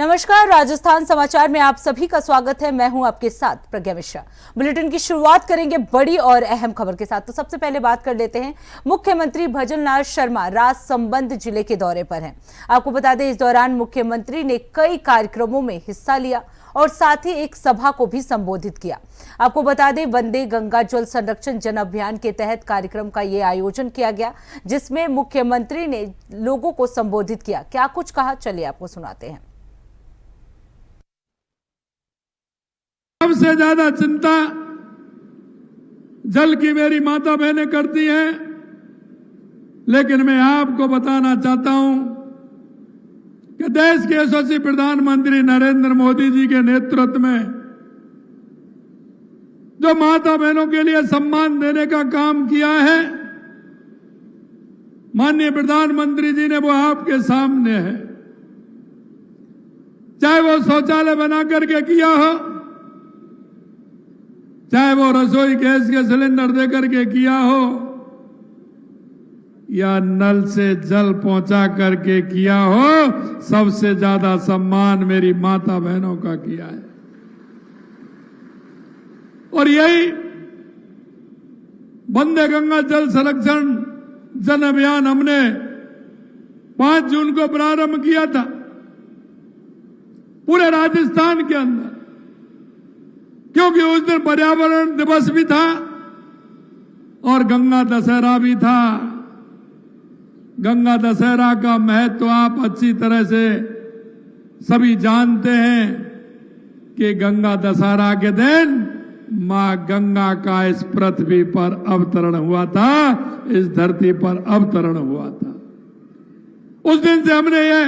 नमस्कार, राजस्थान समाचार में आप सभी का स्वागत है। मैं हूं आपके साथ प्रज्ञा मिश्रा। बुलेटिन की शुरुआत करेंगे बड़ी और अहम खबर के साथ। तो सबसे पहले बात कर लेते हैं, मुख्यमंत्री भजनलाल शर्मा राजसमंद जिले के दौरे पर हैं। आपको बता दें, इस दौरान मुख्यमंत्री ने कई कार्यक्रमों में हिस्सा लिया और साथ ही एक सभा को भी संबोधित किया। आपको बता दें, वंदे गंगा जल संरक्षण जन अभियान के तहत कार्यक्रम का ये आयोजन किया गया, जिसमें मुख्यमंत्री ने लोगों को संबोधित किया। क्या कुछ कहा, चलिए आपको सुनाते हैं। सबसे ज्यादा चिंता जल की मेरी माता बहनें करती हैं, लेकिन मैं आपको बताना चाहता हूं कि देश के यशस्वी प्रधानमंत्री नरेंद्र मोदी जी के नेतृत्व में जो माता बहनों के लिए सम्मान देने का काम किया है, माननीय प्रधानमंत्री जी ने, वो आपके सामने है। चाहे वो शौचालय बना करके किया हो, चाहे वो रसोई गैस के सिलेंडर देकर के किया हो, या नल से जल पहुंचा करके किया हो, सबसे ज्यादा सम्मान मेरी माता बहनों का किया है। और यही वंदे गंगा जल संरक्षण जन अभियान हमने 5 जून को प्रारंभ किया था पूरे राजस्थान के अंदर, क्योंकि उस दिन पर्यावरण दिवस भी था और गंगा दशहरा भी था। गंगा दशहरा का महत्व आप अच्छी तरह से सभी जानते हैं कि गंगा दशहरा के दिन मां गंगा का इस पृथ्वी पर अवतरण हुआ था, इस धरती पर अवतरण हुआ था। उस दिन से हमने ये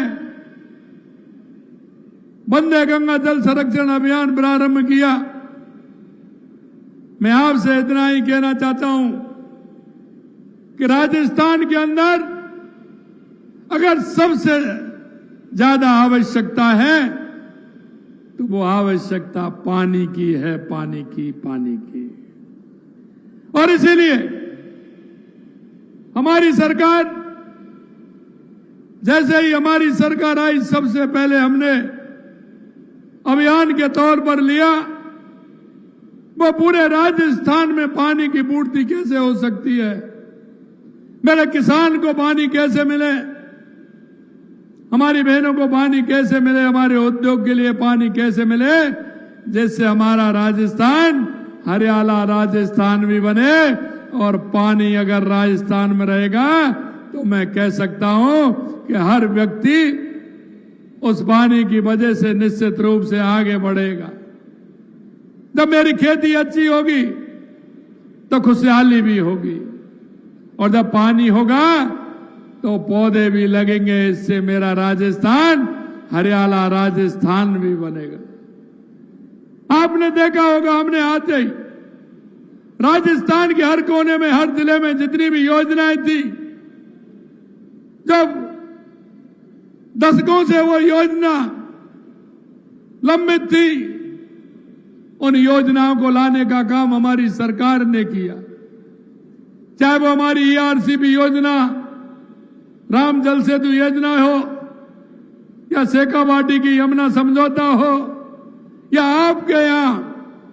वंदे गंगा जल संरक्षण अभियान प्रारंभ किया। मैं आपसे इतना ही कहना चाहता हूं कि राजस्थान के अंदर अगर सबसे ज्यादा आवश्यकता है तो वो आवश्यकता पानी की है, पानी की। और इसीलिए हमारी सरकार, जैसे ही हमारी सरकार आई, सबसे पहले हमने अभियान के तौर पर लिया वो पूरे राजस्थान में पानी की पूर्ति कैसे हो सकती है, मेरे किसान को पानी कैसे मिले, हमारी बहनों को पानी कैसे मिले, हमारे उद्योग के लिए पानी कैसे मिले, जिससे हमारा राजस्थान हरियाला राजस्थान भी बने। और पानी अगर राजस्थान में रहेगा तो मैं कह सकता हूं कि हर व्यक्ति उस पानी की वजह से निश्चित रूप से आगे बढ़ेगा। जब मेरी खेती अच्छी होगी तो खुशहाली भी होगी, और जब पानी होगा तो पौधे भी लगेंगे, इससे मेरा राजस्थान हरियाला राजस्थान भी बनेगा। आपने देखा होगा, हमने आते ही राजस्थान के हर कोने में, हर जिले में जितनी भी योजनाएं थी, जब दशकों से वो योजना लंबित थी, उन योजनाओं को लाने का काम हमारी सरकार ने किया। चाहे वो हमारी ERCP योजना, राम जल सेतु योजना हो, या शेखावाटी की यमुना समझौता हो, या आपके यहां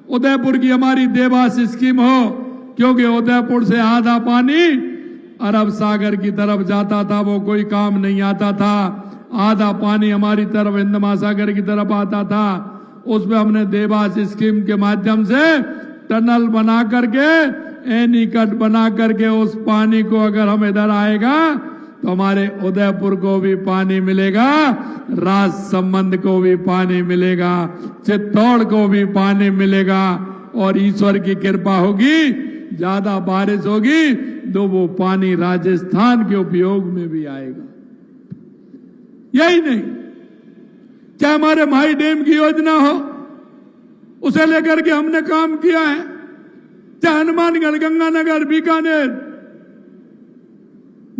उदयपुर की हमारी देवास स्कीम हो, क्योंकि उदयपुर से आधा पानी अरब सागर की तरफ जाता था, वो कोई काम नहीं आता था। आधा पानी हमारी तरफ हिंद महासागर की तरफ आता था। उसमें हमने देवास स्कीम के माध्यम से टनल बना करके, एनीकट बना करके, उस पानी को अगर हम इधर आएगा तो हमारे उदयपुर को भी पानी मिलेगा, राजसमंद को भी पानी मिलेगा, चित्तौड़ को भी पानी मिलेगा, और ईश्वर की कृपा होगी, ज्यादा बारिश होगी तो वो पानी राजस्थान के उपयोग में भी आएगा। यही नहीं, चाहे हमारे माई डैम की योजना हो, उसे लेकर के हमने काम किया है, चाहे हनुमानगढ़, गंगानगर, बीकानेर,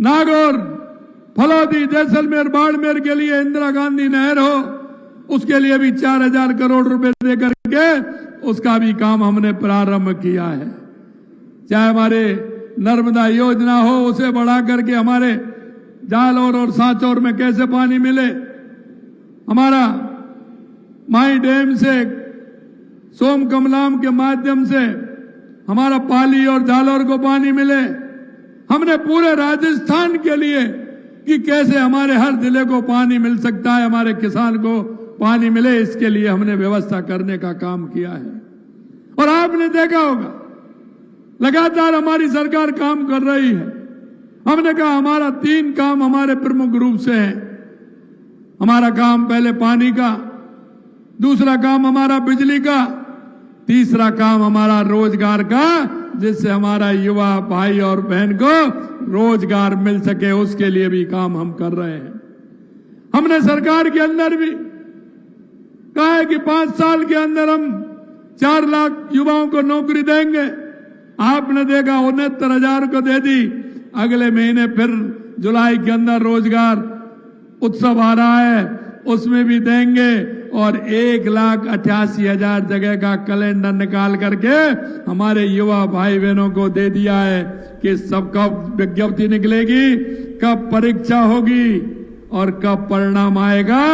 नागौर, फलौदी, जैसलमेर, बाड़मेर के लिए इंदिरा गांधी नहर हो, उसके लिए भी 4000 करोड़ रुपए देकर के उसका भी काम हमने प्रारंभ किया है। चाहे हमारे नर्मदा योजना हो, उसे बढ़ा करके हमारे जालौर और सांचौर में कैसे पानी मिले, हमारा माई डैम से, सोम कमलाम के माध्यम से हमारा पाली और जालौर को पानी मिले। हमने पूरे राजस्थान के लिए कि कैसे हमारे हर जिले को पानी मिल सकता है, हमारे किसान को पानी मिले, इसके लिए हमने व्यवस्था करने का काम किया है। और आपने देखा होगा लगातार हमारी सरकार काम कर रही है। हमने कहा हमारा 3 काम हमारे प्रमुख रूप से है। हमारा काम पहले पानी का, दूसरा काम हमारा बिजली का, तीसरा काम हमारा रोजगार का, जिससे हमारा युवा भाई और बहन को रोजगार मिल सके, उसके लिए भी काम हम कर रहे हैं। हमने सरकार के अंदर भी कहा है कि 5 साल के अंदर हम 4 लाख युवाओं को नौकरी देंगे। आपने देखा 69,000 को दे दी। अगले महीने फिर जुलाई के अंदर रोजगार उत्सव आ रहा है, उसमें भी देंगे। और 1,88,000 जगह का कैलेंडर निकाल करके हमारे युवा भाई बहनों को दे दिया है कि सब कब विज्ञप्ति निकलेगी, कब परीक्षा होगी और कब परिणाम आएगा।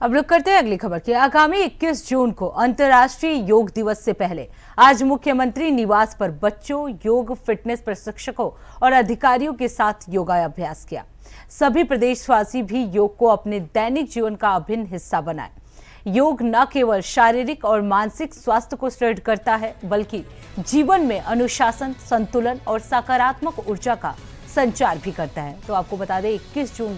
अब रुक करते हैं अगली खबर की। आगामी 21 जून को अंतर्राष्ट्रीय योग दिवस से पहले आज मुख्यमंत्री निवास पर बच्चों, योग फिटनेस प्रशिक्षकों और अधिकारियों के साथ योगाभ्यास किया। सभी प्रदेशवासी भी योग को अपने दैनिक जीवन का अभिन्न हिस्सा बनाएं। योग न केवल शारीरिक और मानसिक स्वास्थ्य को सुदृढ़ करता है, बल्कि जीवन में अनुशासन, संतुलन और सकारात्मक ऊर्जा का संचार भी करता है। तो आपको बता दें 21 जून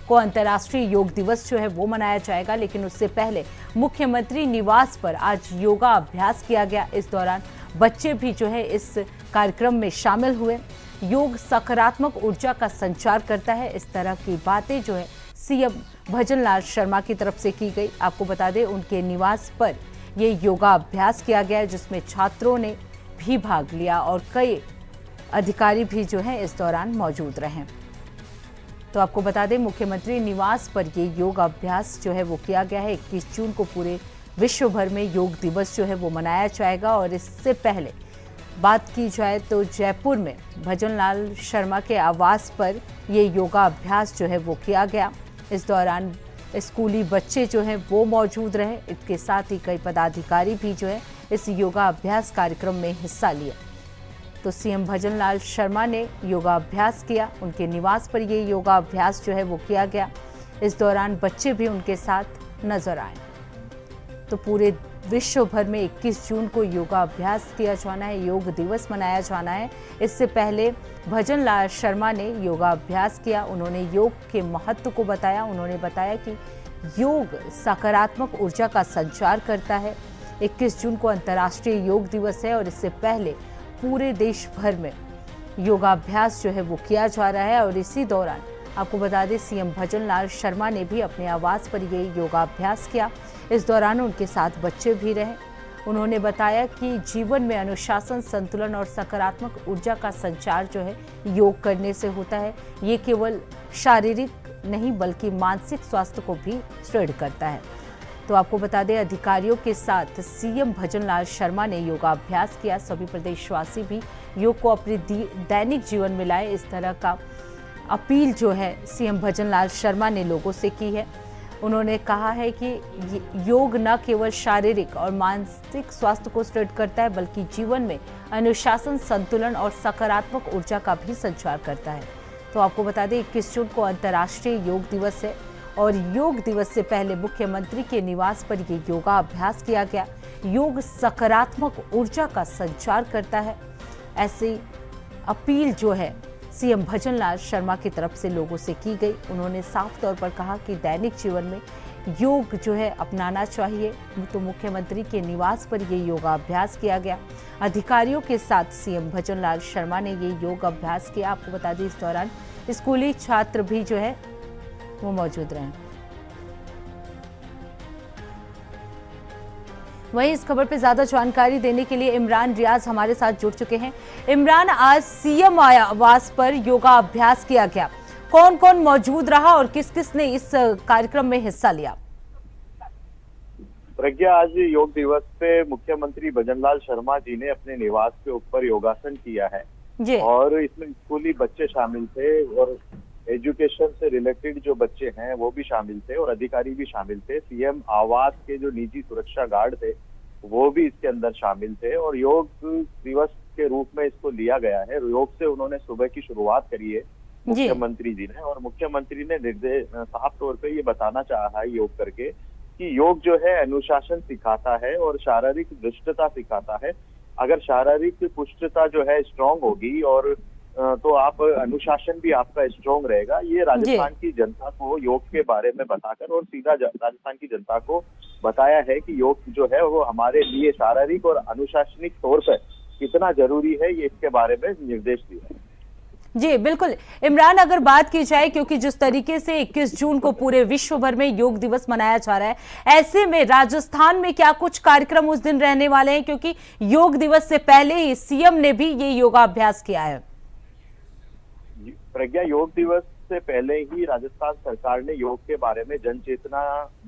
को अंतर्राष्ट्रीय योग दिवस जो है वो मनाया जाएगा, लेकिन उससे पहले मुख्यमंत्री निवास पर आज योगा अभ्यास किया गया। इस दौरान बच्चे भी जो है इस कार्यक्रम में शामिल हुए। योग सकारात्मक ऊर्जा का संचार करता है, इस तरह की बातें जो है सीएम भजनलाल शर्मा की तरफ से की गई। आपको बता दें उनके निवास पर ये योगा अभ्यास किया गया, जिसमें छात्रों ने भी भाग लिया और कई अधिकारी भी जो है इस दौरान मौजूद रहे। तो आपको बता दें मुख्यमंत्री निवास पर ये योग अभ्यास जो है वो किया गया है। 21 जून को पूरे विश्व भर में योग दिवस जो है वो मनाया जाएगा। और इससे पहले बात की जाए तो जयपुर में भजनलाल शर्मा के आवास पर ये योगा अभ्यास जो है वो किया गया। इस दौरान स्कूली बच्चे जो हैं वो मौजूद रहे। इसके साथ ही कई पदाधिकारी भी जो है इस योगा अभ्यास कार्यक्रम में हिस्सा लिए। तो सीएम भजनलाल शर्मा ने योगाभ्यास किया, उनके निवास पर ये योगाभ्यास जो है वो किया गया। इस दौरान बच्चे भी उनके साथ नजर आए। तो पूरे विश्व भर में 21 जून को योगाभ्यास किया जाना है, योग दिवस मनाया जाना है। इससे पहले भजनलाल शर्मा ने योगाभ्यास किया, उन्होंने योग के महत्व को बताया। उन्होंने बताया कि योग सकारात्मक ऊर्जा का संचार करता है। 21 जून को अंतर्राष्ट्रीय योग दिवस है और इससे पहले पूरे देश भर में योगाभ्यास जो है वो किया जा रहा है। और इसी दौरान आपको बता दें सीएम भजनलाल शर्मा ने भी अपने आवास पर ये योगाभ्यास किया। इस दौरान उनके साथ बच्चे भी रहे। उन्होंने बताया कि जीवन में अनुशासन, संतुलन और सकारात्मक ऊर्जा का संचार जो है योग करने से होता है। ये केवल शारीरिक नहीं बल्कि मानसिक स्वास्थ्य को भी सुदृढ़ करता है। तो आपको बता दें अधिकारियों के साथ सीएम भजनलाल शर्मा ने योगाभ्यास किया। सभी प्रदेशवासी भी योग को अपने दैनिक जीवन में लाए, इस तरह का अपील जो है सीएम भजनलाल शर्मा ने लोगों से की है। उन्होंने कहा है कि योग न केवल शारीरिक और मानसिक स्वास्थ्य को सुदृढ़ करता है, बल्कि जीवन में अनुशासन, संतुलन और सकारात्मक ऊर्जा का भी संचार करता है। तो आपको बता दें 21 जून को अंतर्राष्ट्रीय योग दिवस है और योग दिवस से पहले मुख्यमंत्री के निवास पर ये योगा अभ्यास किया गया। योग सकारात्मक ऊर्जा का संचार करता है, ऐसी अपील जो है सीएम भजनलाल शर्मा की तरफ से लोगों से की गई। उन्होंने साफ तौर पर कहा कि दैनिक जीवन में योग जो है अपनाना चाहिए। तो मुख्यमंत्री के निवास पर ये योगाभ्यास किया गया। अधिकारियों के साथ सीएम भजनलाल शर्मा ने ये योग अभ्यास किया। आपको बता दें इस दौरान स्कूली छात्र भी जो है वो मौजूद रहे। वहीं इस खबर पे ज्यादा जानकारी देने के लिए इमरान रियाज हमारे साथ जुड़ चुके हैं। इमरान, आज सीएम आवास पर योगा अभ्यास किया गया, कौन कौन मौजूद रहा और किस किस ने इस कार्यक्रम में हिस्सा लिया? प्रज्ञा, आज योग दिवस पे मुख्यमंत्री भजनलाल शर्मा जी ने अपने निवास के ऊपर योगासन किया है और इसमें स्कूली बच्चे शामिल थे और एजुकेशन से रिलेटेड जो बच्चे हैं वो भी शामिल थे और अधिकारी भी शामिल थे। सीएम आवास के जो निजी सुरक्षा गार्ड थे वो भी इसके अंदर शामिल थे और योग दिवस के रूप में इसको लिया गया है। योग से उन्होंने सुबह की शुरुआत करी है मुख्यमंत्री जी ने, और मुख्यमंत्री ने निर्देश साफ तौर पे ये बताना चाहा है योग करके कि योग जो है अनुशासन सिखाता है और शारीरिक दृष्टता सिखाता है। अगर शारीरिक पुष्टता जो है स्ट्रांग होगी और तो आप अनुशासन भी आपका स्ट्रांग रहेगा। ये राजस्थान की जनता को योग के बारे में बताकर और सीधा राजस्थान की जनता को बताया है कि योग जो है वो हमारे लिए शारीरिक और अनुशासनिक तौर पर कितना जरूरी है, ये इसके बारे में निर्देश दिया है। जी बिल्कुल इमरान, अगर बात की जाए क्योंकि जिस तरीके से 21 जून को पूरे विश्व भर में योग दिवस मनाया जा रहा है, ऐसे में राजस्थान में क्या कुछ कार्यक्रम उस दिन रहने वाले हैं? क्योंकि योग दिवस से पहले ही सीएम ने भी ये योगाभ्यास किया है। प्रज्ञा, योग दिवस से पहले ही राजस्थान सरकार ने योग के बारे में जन चेतना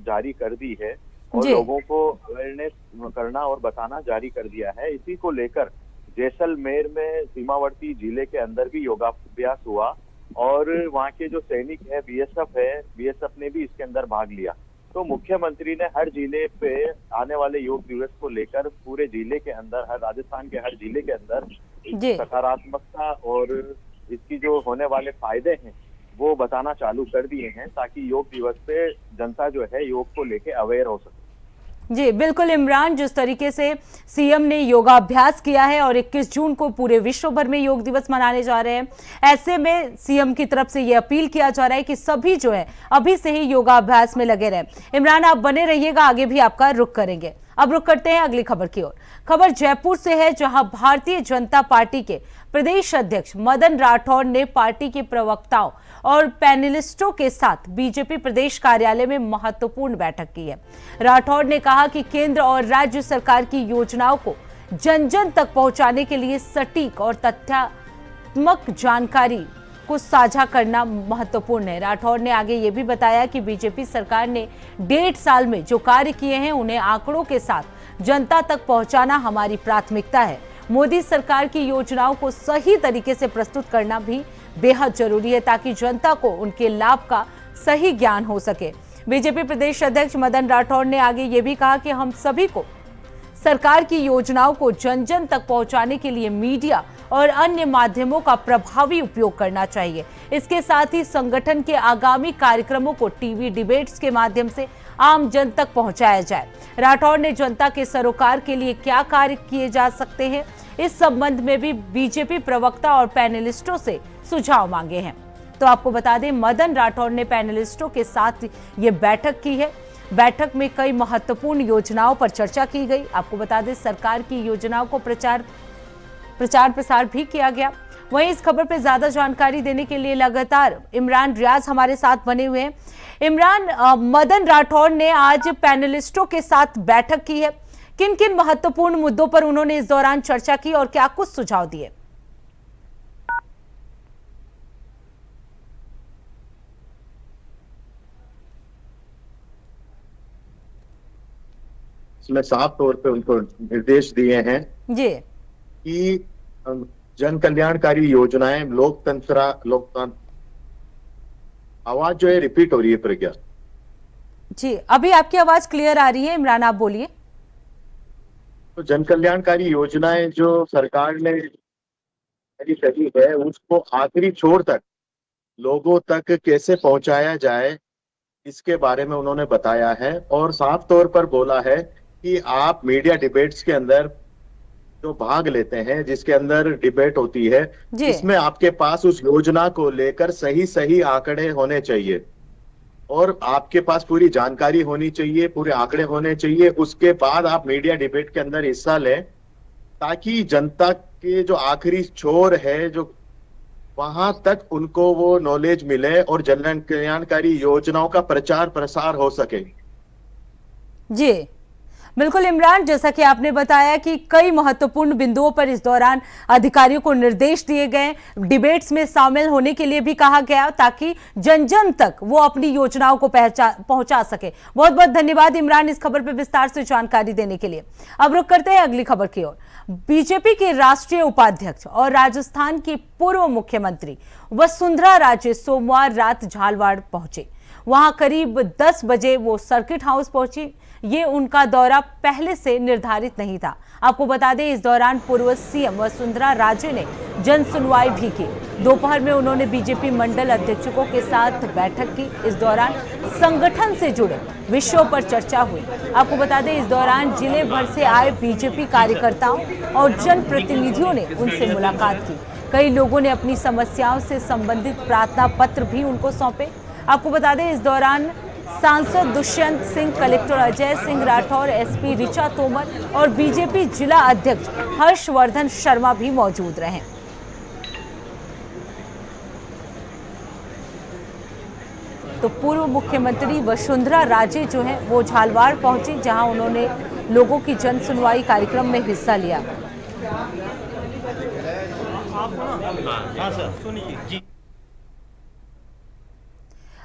जारी कर दी है और लोगों को अवेयरनेस करना और बताना जारी कर दिया है। इसी को लेकर जैसलमेर में सीमावर्ती जिले के अंदर भी योगाभ्यास हुआ और वहाँ के जो सैनिक है बीएसएफ ने भी इसके अंदर भाग लिया। तो मुख्यमंत्री ने हर जिले पे आने वाले योग दिवस को लेकर पूरे जिले के अंदर, हर राजस्थान के हर जिले के अंदर सकारात्मकता और इसकी जो होने वाले फायदे हैं वो बताना चालू कर दिए हैं ताकि योग दिवस पे जनता जो है योग को लेके अवेयर हो सके। जी बिल्कुल इमरान, जिस तरीके से सीएम ने योगाभ्यास किया है और 21 जून को पूरे विश्व भर में योग दिवस मनाने जा रहे हैं, ऐसे में सीएम की तरफ से ये अपील किया जा रहा है कि सभी जो है अभी से ही योगाभ्यास में लगे रहें। इमरान, आप बने रहिएगा, आगे भी आपका रुख करेंगे। अब रुख करते हैं अगली खबर की ओर। खबर जयपुर से है, जहां भारतीय जनता पार्टी के प्रदेश अध्यक्ष मदन राठौड़ ने पार्टी के प्रवक्ताओं और पैनलिस्टों के साथ बीजेपी प्रदेश कार्यालय में महत्वपूर्ण बैठक की है। राठौड़ ने कहा कि केंद्र और राज्य सरकार की योजनाओं को जन जन तक पहुंचाने के लिए सटीक और तथ्यात्मक जानकारी को साझा करना महत्वपूर्ण है। राठौड़ ने आगे ये भी बताया कि बीजेपी सरकार ने 1.5 साल में जो कार्य किए हैं उन्हें आंकड़ों के साथ जनता तक पहुंचाना हमारी प्राथमिकता है। मोदी सरकार की योजनाओं को सही तरीके से प्रस्तुत करना भी बेहद जरूरी है ताकि जनता को उनके लाभ का सही ज्ञान हो सके। बीजेपी प्रदेश अध्यक्ष मदन राठौड़ ने आगे ये भी कहा कि हम सभी को सरकार की योजनाओं को जन जन तक पहुंचाने के लिए मीडिया और अन्य माध्यमों का प्रभावी उपयोग करना चाहिए। इसके साथ ही संगठन के आगामी कार्यक्रमों को टीवी डिबेट्स के माध्यम से आम जन तक पहुंचाया जाए। राठौड़ ने जनता के सरोकार के लिए क्या कार्य किए जा सकते हैं, इस संबंध में भी बीजेपी प्रवक्ता और पैनलिस्टों से सुझाव मांगे हैं। तो आपको बता दें, मदन राठौड़ ने पैनलिस्टों के साथ ये बैठक की है। बैठक में कई महत्वपूर्ण योजनाओं पर चर्चा की गई। आपको बता दें, सरकार की योजनाओं को प्रचार प्रसार भी किया गया। वहीं इस खबर पर ज्यादा जानकारी देने के लिए लगातार इमरान रियाज हमारे साथ बने हुए हैं। इमरान, मदन राठौड़ ने आज पैनलिस्टों के साथ बैठक की है, किन किन महत्वपूर्ण मुद्दों पर उन्होंने इस दौरान चर्चा की और क्या कुछ सुझाव दिए? इसमें साफ तौर पे उनको निर्देश दिए हैं जी कि जन कल्याणकारी योजनाएं लोकतंत्र आवाज जो है रिपीट हो रही है प्रज्ञा जी। अभी आपकी आवाज क्लियर आ रही है इमरान, आप बोलिए। तो जन कल्याणकारी योजनाएं जो सरकार ने करी है उसको आखिरी छोर तक लोगों तक कैसे पहुंचाया जाए इसके बारे में उन्होंने बताया है और साफ तौर पर बोला है कि आप मीडिया डिबेट्स के अंदर जो भाग लेते हैं, जिसके अंदर डिबेट होती है, इसमें आपके पास उस योजना को लेकर सही आंकड़े होने चाहिए और आपके पास पूरी जानकारी होनी चाहिए, पूरे आंकड़े होने चाहिए। उसके बाद आप मीडिया डिबेट के अंदर हिस्सा लें ताकि जनता के जो आखिरी छोर है, जो वहां तक उनको वो नॉलेज मिले और जन कल्याणकारी योजनाओं का प्रचार प्रसार हो सके। जी बिल्कुल इमरान, जैसा कि आपने बताया कि कई महत्वपूर्ण बिंदुओं पर इस दौरान अधिकारियों को निर्देश दिए गए, डिबेट्स में शामिल होने के लिए भी कहा गया ताकि जन जन तक वो अपनी योजनाओं को पहुंचा सके। बहुत बहुत धन्यवाद इमरान इस खबर पर विस्तार से जानकारी देने के लिए। अब रुक करते हैं अगली खबर की ओर। बीजेपी के राष्ट्रीय उपाध्यक्ष और राजस्थान की पूर्व मुख्यमंत्री वसुंधरा राजे सोमवार रात झालवाड़ पहुंचे। वहां करीब 10 बजे वो सर्किट हाउस पहुंची। ये उनका दौरा पहले से निर्धारित नहीं था। आपको बता दें, इस दौरान पूर्व सीएम वसुंधरा राजे ने जन सुनवाई भी की। दोपहर में उन्होंने बीजेपी मंडल अध्यक्षों के साथ बैठक की। इस दौरान संगठन से जुड़े विषयों पर चर्चा हुई। आपको बता दें, इस दौरान जिले भर से आए बीजेपी कार्यकर्ताओं और जनप्रतिनिधियों ने उनसे मुलाकात की। कई लोगों ने अपनी समस्याओं से संबंधित प्रार्थना पत्र भी उनको सौंपे। आपको बता दें, इस दौरान सांसद दुष्यंत सिंह, कलेक्टर अजय सिंह राठौर, एसपी ऋचा तोमर और बीजेपी जिला अध्यक्ष हर्षवर्धन शर्मा भी मौजूद रहे। तो पूर्व मुख्यमंत्री वसुंधरा राजे जो है वो झालवाड़ पहुंची, जहां उन्होंने लोगों की जन सुनवाई कार्यक्रम में हिस्सा लिया।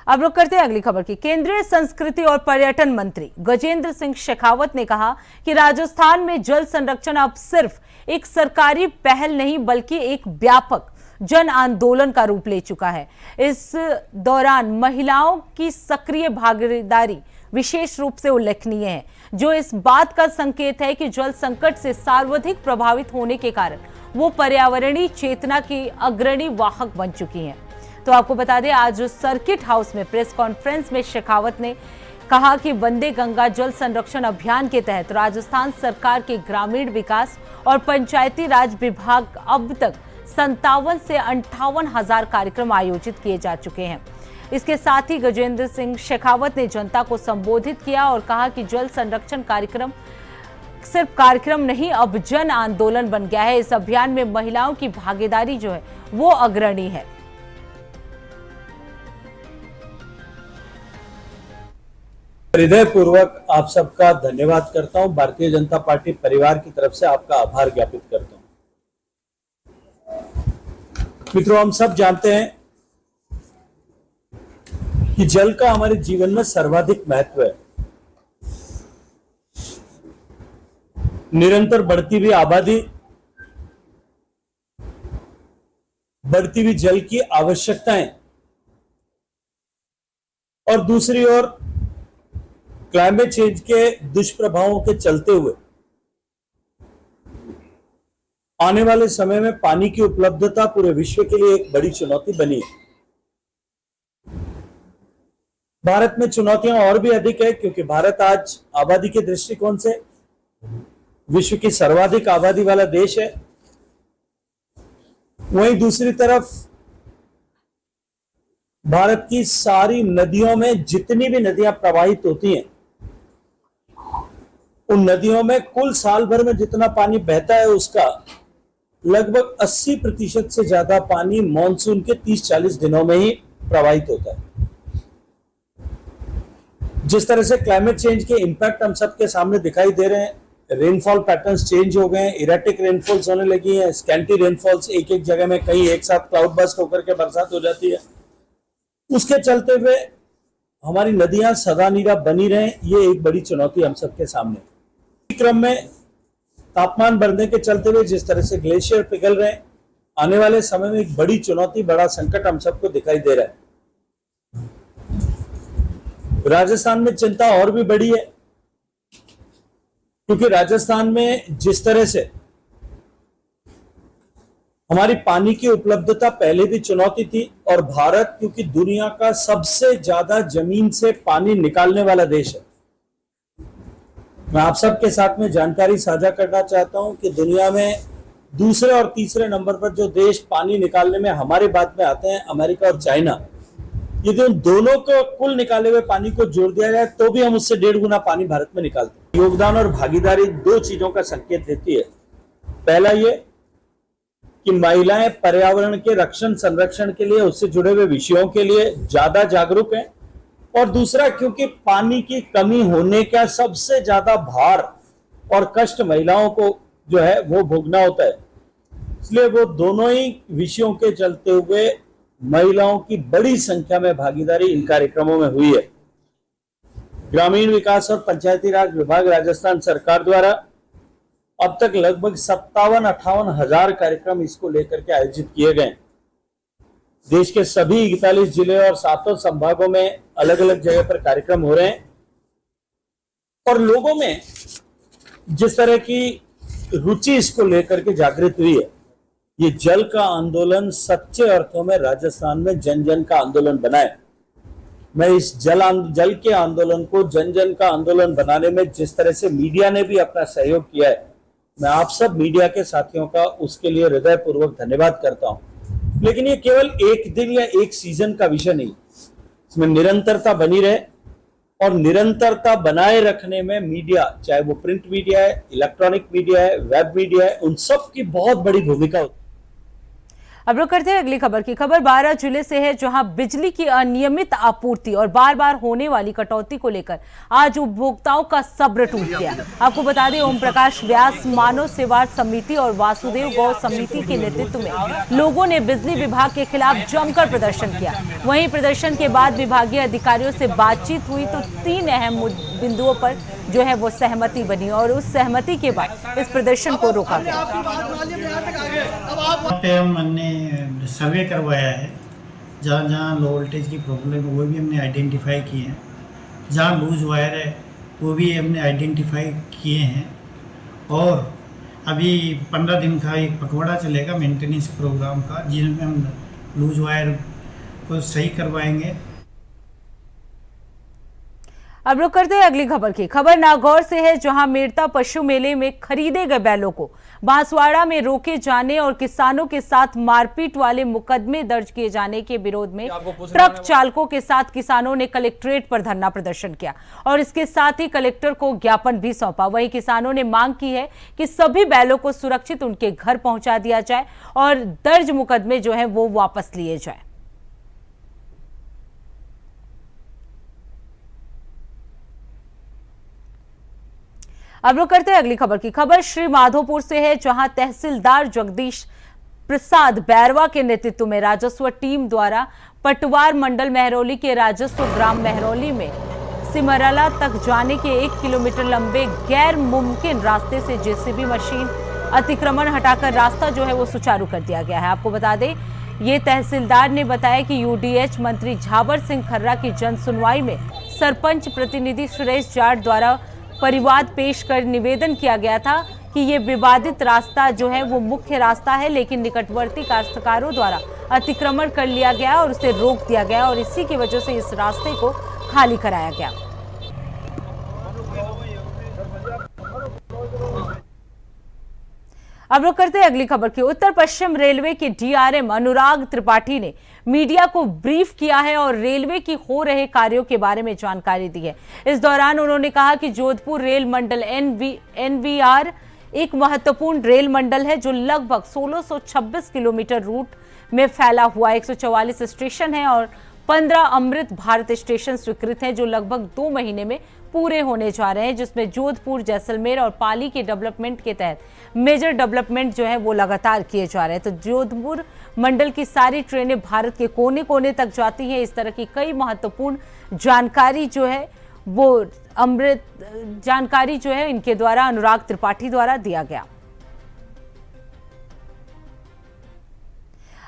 अब रुक करते हैं अगली खबर की। केंद्रीय संस्कृति और पर्यटन मंत्री गजेंद्र सिंह शेखावत ने कहा कि राजस्थान में जल संरक्षण अब सिर्फ एक सरकारी पहल नहीं बल्कि एक व्यापक जन आंदोलन का रूप ले चुका है। इस दौरान महिलाओं की सक्रिय भागीदारी विशेष रूप से उल्लेखनीय है, जो इस बात का संकेत है कि जल संकट से सर्वाधिक प्रभावित होने के कारण वो पर्यावरणीय चेतना की अग्रणी वाहक बन चुकी हैं। तो आपको बता दें, आज सर्किट हाउस में प्रेस कॉन्फ्रेंस में शेखावत ने कहा कि वंदे गंगा जल संरक्षण अभियान के तहत राजस्थान सरकार के ग्रामीण विकास और पंचायती राज विभाग अब तक 57 से 58 हजार कार्यक्रम आयोजित किए जा चुके हैं। इसके साथ ही गजेंद्र सिंह शेखावत ने जनता को संबोधित किया और कहा कि जल संरक्षण कार्यक्रम सिर्फ कार्यक्रम नहीं, अब जन आंदोलन बन गया है। इस अभियान में महिलाओं की भागीदारी जो है वो अग्रणी है। हृदयपूर्वक आप सबका धन्यवाद करता हूं। भारतीय जनता पार्टी परिवार की तरफ से आपका आभार ज्ञापित करता हूं। मित्रों, हम सब जानते हैं कि जल का हमारे जीवन में सर्वाधिक महत्व है। निरंतर बढ़ती हुई आबादी, बढ़ती हुई जल की आवश्यकताएं और दूसरी ओर क्लाइमेट चेंज के दुष्प्रभावों के चलते हुए आने वाले समय में पानी की उपलब्धता पूरे विश्व के लिए एक बड़ी चुनौती बनी है। भारत में चुनौतियां और भी अधिक है, क्योंकि भारत आज आबादी के दृष्टिकोण से विश्व की सर्वाधिक आबादी वाला देश है। वहीं दूसरी तरफ भारत की सारी नदियों में जितनी भी नदियां प्रवाहित होती हैं, उन नदियों में कुल साल भर में जितना पानी बहता है उसका लगभग 80% से ज्यादा पानी मॉनसून के 30-40 दिनों में ही प्रवाहित होता है। जिस तरह से क्लाइमेट चेंज के इंपैक्ट हम सबके सामने दिखाई दे रहे हैं, रेनफॉल पैटर्न्स चेंज हो गए हैं, इरेटिक रेनफॉल्स होने लगी हैं, स्कैंटी रेनफॉल्स, एक एक जगह में कहीं एक साथ क्लाउड बर्स्ट होकर के बरसात हो जाती है। उसके चलते हुए हमारी नदियां सदा नीरा बनी रहे, ये एक बड़ी चुनौती हम सबके सामने। क्रम में तापमान बढ़ने के चलते हुए जिस तरह से ग्लेशियर पिघल रहे हैं, आने वाले समय में एक बड़ी चुनौती, बड़ा संकट हम सबको दिखाई दे रहा है। राजस्थान में चिंता और भी बड़ी है, क्योंकि राजस्थान में जिस तरह से हमारी पानी की उपलब्धता पहले भी चुनौती थी, और भारत क्योंकि दुनिया का सबसे ज्यादा जमीन से पानी निकालने वाला देश है। मैं आप सबके साथ में जानकारी साझा करना चाहता हूं कि दुनिया में दूसरे और तीसरे नंबर पर जो देश पानी निकालने में हमारे बाद में आते हैं, अमेरिका और चाइना। यदि उन दोनों को कुल निकाले हुए पानी को जोड़ दिया जाए तो भी हम उससे 1.5 गुना पानी भारत में निकालते हैं। योगदान और भागीदारी दो चीजों का संकेत देती है। पहला ये कि महिलाएं पर्यावरण के रक्षण संरक्षण के लिए, उससे जुड़े हुए विषयों के लिए ज्यादा जागरूक हैं, और दूसरा क्योंकि पानी की कमी होने का सबसे ज्यादा भार और कष्ट महिलाओं को जो है वो भोगना होता है। इसलिए वो दोनों ही विषयों के चलते हुए महिलाओं की बड़ी संख्या में भागीदारी इन कार्यक्रमों में हुई है। ग्रामीण विकास और पंचायती राज विभाग राजस्थान सरकार द्वारा अब तक लगभग 57-58 हजार कार्यक्रम इसको लेकर के आयोजित किए गए। देश के सभी 41 जिले और 7 संभागों में अलग अलग जगह पर कार्यक्रम हो रहे हैं और लोगों में जिस तरह की रुचि इसको लेकर के जागृत हुई है, ये जल का आंदोलन सच्चे अर्थों में राजस्थान में जन जन का आंदोलन बना है। मैं इस जल के आंदोलन को जन जन का आंदोलन बनाने में जिस तरह से मीडिया ने भी अपना सहयोग किया है, मैं आप सब मीडिया के साथियों का उसके लिए हृदयपूर्वक धन्यवाद करता हूं। लेकिन ये केवल एक दिन या एक सीजन का विषय नहीं, इसमें निरंतरता बनी रहे और निरंतरता बनाए रखने में मीडिया, चाहे वो प्रिंट मीडिया है, इलेक्ट्रॉनिक मीडिया है, वेब मीडिया है, उन सब की बहुत बड़ी भूमिका होती है। अब रुक करते हैं अगली खबर की। खबर 12 जिले से है, जहां बिजली की अनियमित आपूर्ति और बार बार होने वाली कटौती को लेकर आज उपभोक्ताओं का सब्र टूट गया। आपको बता दें, ओम प्रकाश व्यास मानव सेवा समिति और वासुदेव गौ समिति के नेतृत्व में लोगों ने बिजली विभाग के खिलाफ जमकर प्रदर्शन किया। वहीं प्रदर्शन के बाद विभागीय अधिकारियों से बातचीत हुई तो 3 अहम बिंदुओं पर जो है वो सहमति बनी और उस सहमति के बाद इस प्रदर्शन को रोका गया। हमने सर्वे करवाया है, जहाँ जहाँ लो वोल्टेज की प्रॉब्लम है वो भी हमने आइडेंटिफाई किए हैं, जहाँ लूज वायर है वो भी हमने आइडेंटिफाई किए हैं और अभी 15 दिन का एक पखवाड़ा चलेगा मेंटेनेंस प्रोग्राम का, जिनमें हम लूज वायर को सही करवाएंगे। अब रुक करते हैं अगली खबर की। खबर नागौर से है, जहां मेड़ता पशु मेले में खरीदे गए बैलों को बांसवाड़ा में रोके जाने और किसानों के साथ मारपीट वाले मुकदमे दर्ज किए जाने के विरोध में ट्रक चालकों के साथ किसानों ने कलेक्ट्रेट पर धरना प्रदर्शन किया और इसके साथ ही कलेक्टर को ज्ञापन भी सौंपा। वहीं किसानों ने मांग की है कि सभी बैलों को सुरक्षित उनके घर पहुंचा दिया जाए और दर्ज मुकदमे जो है वो वापस लिए जाए। अब रुक करते हैं अगली खबर की। खबर श्री माधोपुर से है, जहां तहसीलदार जगदीश प्रसाद बैरवा के नेतृत्व में राजस्व टीम द्वारा पटवार मंडल महरौली के राजस्व ग्राम महरौली में सिमरला तक जाने के 1 किलोमीटर लंबे गैर मुमकिन रास्ते से जेसीबी मशीन अतिक्रमण हटाकर रास्ता जो है वो सुचारू कर दिया गया है। आपको बता दें, ये तहसीलदार ने बताया कि यूडीएच मंत्री झावर सिंह खर्रा की जन सुनवाई में सरपंच प्रतिनिधि सुरेश जाट द्वारा परिवाद पेश कर निवेदन किया गया था कि ये विवादित रास्ता जो है वो मुख्य रास्ता है, लेकिन निकटवर्ती काश्तकारों द्वारा अतिक्रमण कर लिया गया और उसे रोक दिया गया और इसी की वजह से इस रास्ते को खाली कराया गया। अब रुक करते हैं अगली खबर की। उत्तर पश्चिम रेलवे के डीआरएम अनुराग त्रिपाठी ने मीडिया को ब्रीफ किया है और रेलवे की हो रहे कार्यों के बारे में जानकारी दी है। इस दौरान उन्होंने कहा कि जोधपुर रेल मंडल एनवीआर एक महत्वपूर्ण रेल मंडल है जो लगभग 1626 किलोमीटर रूट में फैला हुआ 144 स्टेशन है और 15 अमृत भारत स्टेशन स्वीकृत हैं जो लगभग 2 महीने में पूरे होने जा रहे हैं, जिसमें जोधपुर, जैसलमेर और पाली के डेवलपमेंट के तहत मेजर डेवलपमेंट जो है वो लगातार किए जा रहे हैं। तो जोधपुर मंडल की सारी ट्रेनें भारत के कोने कोने तक जाती हैं। इस तरह की कई महत्वपूर्ण जानकारी जो है वो अमृत जानकारी जो है इनके द्वारा अनुराग त्रिपाठी द्वारा दिया गया।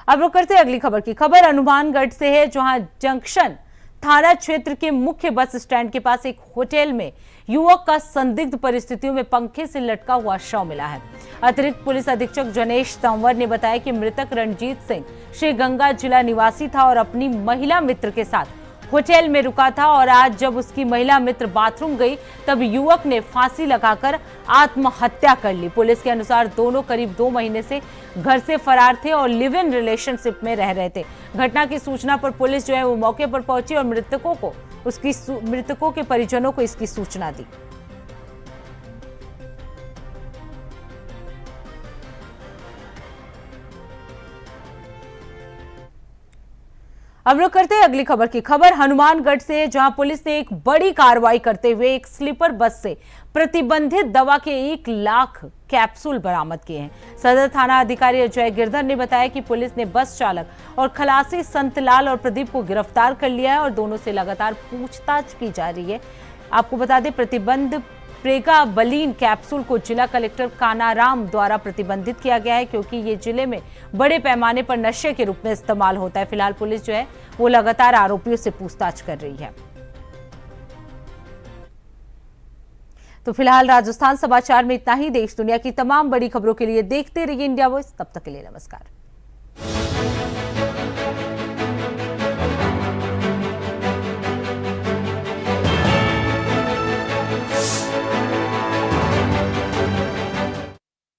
अब रुक करते हैं अगली खबर की। खबर हनुमानगढ़ से है, जहां जंक्शन थाना क्षेत्र के मुख्य बस स्टैंड के पास एक होटल में युवक का संदिग्ध परिस्थितियों में पंखे से लटका हुआ शव मिला है। अतिरिक्त पुलिस अधीक्षक जनेश तंवर ने बताया कि मृतक रणजीत सिंह श्री गंगा जिला निवासी था और अपनी महिला मित्र के साथ होटल में रुका था और आज जब उसकी महिला मित्र बाथरूम गई तब युवक ने फांसी लगाकर आत्महत्या कर ली। पुलिस के अनुसार दोनों करीब 2 महीने से घर से फरार थे और लिव इन रिलेशनशिप में रह रहे थे। घटना की सूचना पर पुलिस जो है वो मौके पर पहुंची और मृतकों के परिजनों को इसकी सूचना दी। अब रुक करते हैं अगली खबर की। खबर हनुमानगढ़ से, जहां पुलिस ने एक बड़ी कार्रवाई करते हुए एक स्लीपर बस से प्रतिबंधित दवा के 1 लाख कैप्सूल बरामद किए हैं। सदर थाना अधिकारी अजय गिरधर ने बताया कि पुलिस ने बस चालक और खलासी संतलाल और प्रदीप को गिरफ्तार कर लिया है और दोनों से लगातार पूछताछ की जा रही है। आपको बता दें, प्रतिबंध प्रेगाबलीन कैप्सूल को जिला कलेक्टर कानाराम द्वारा प्रतिबंधित किया गया है, क्योंकि ये जिले में बड़े पैमाने पर नशे के रूप में इस्तेमाल होता है। फिलहाल पुलिस जो है वो लगातार आरोपियों से पूछताछ कर रही है। तो फिलहाल राजस्थान समाचार में इतना ही। देश दुनिया की तमाम बड़ी खबरों के लिए देखते रहिए इंडिया वॉइस। तब तक के लिए नमस्कार।